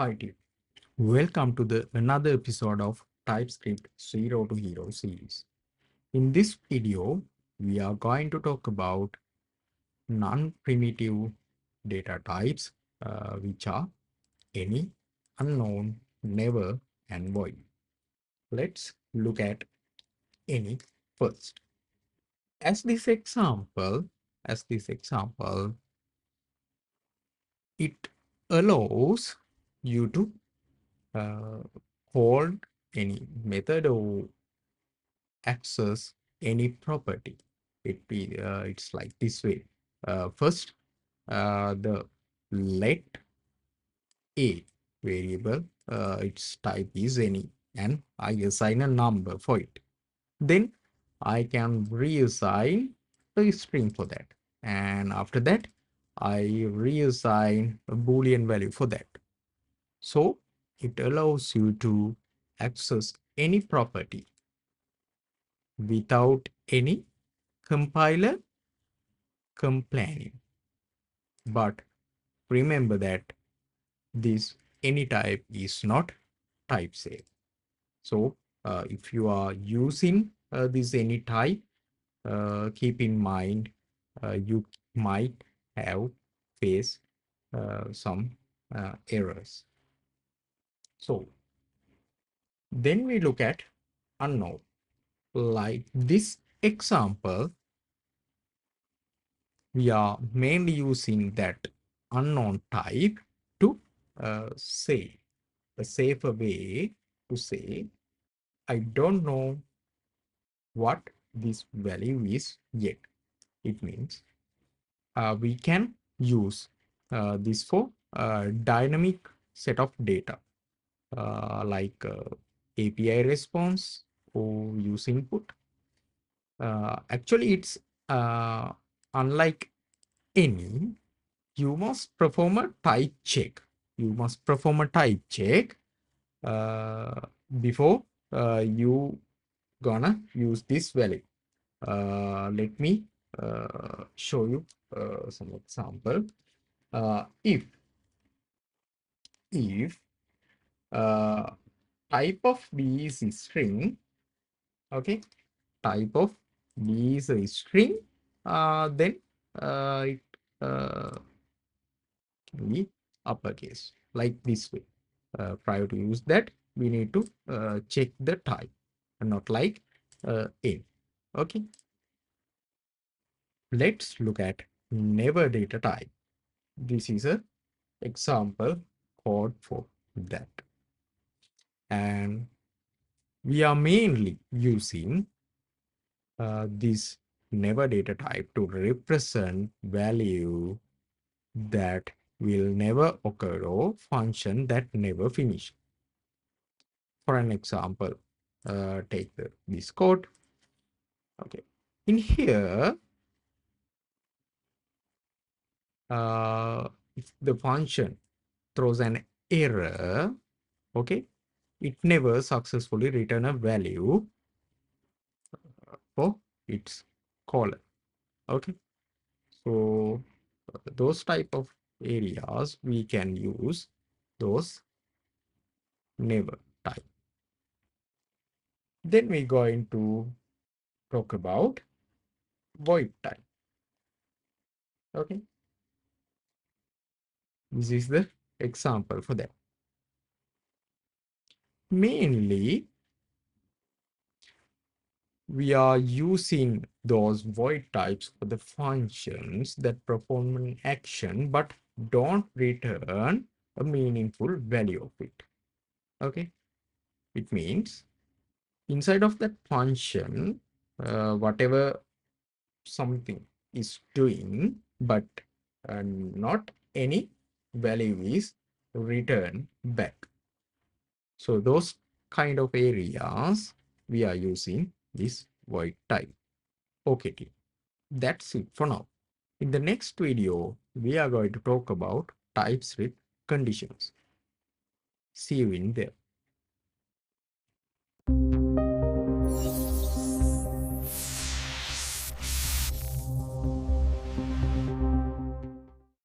Hi team. Welcome to the another episode of TypeScript 0 to Hero series. In this video, we are going to talk about non-primitive data types, which are any, unknown, never, and void. Let's look at any first. As this example, it allows you to uh, call any method or access any property. It's like this way. First, the let a variable, its type is any, and I assign a number for it. Then I can reassign a string for that, and after that, I reassign a Boolean value for that. So it allows you to access any property without any compiler complaining. But remember that this any type is not type safe. So if you are using this any type, keep in mind you might have faced some errors. So then we look at unknown. Like this example, we are mainly using that unknown type to say a safer way to say I don't know what this value is yet. It means we can use this for dynamic set of data like API response or use input. Actually, it's unlike any, you must perform a type check. You must perform a type check uh, before you gonna use this value. Let me show you some example. If uh, type of B is a string, okay, type of B is a string, then it can be uppercase like this way. Prior to use that, we need to check the type, not like in. Okay, let's look at never data type. This is a example code for that, and we are mainly using this never data type to represent value that will never occur or function that never finish. For an example, take this code. Okay, in here, if the function throws an error, okay, it never successfully return a value for its caller. Okay, so those type of areas we can use those never type. Then we're going to talk about void type. Okay, this is the example for that. Mainly we are using those void types for the functions that perform an action but don't return a meaningful value of it. Okay, it means inside of that function, whatever something is doing, but not any value is returned back. So those kind of areas we are using this void type. Okay, team. That's it for now. In the next video, we are going to talk about TypeScript conditions. See you in there.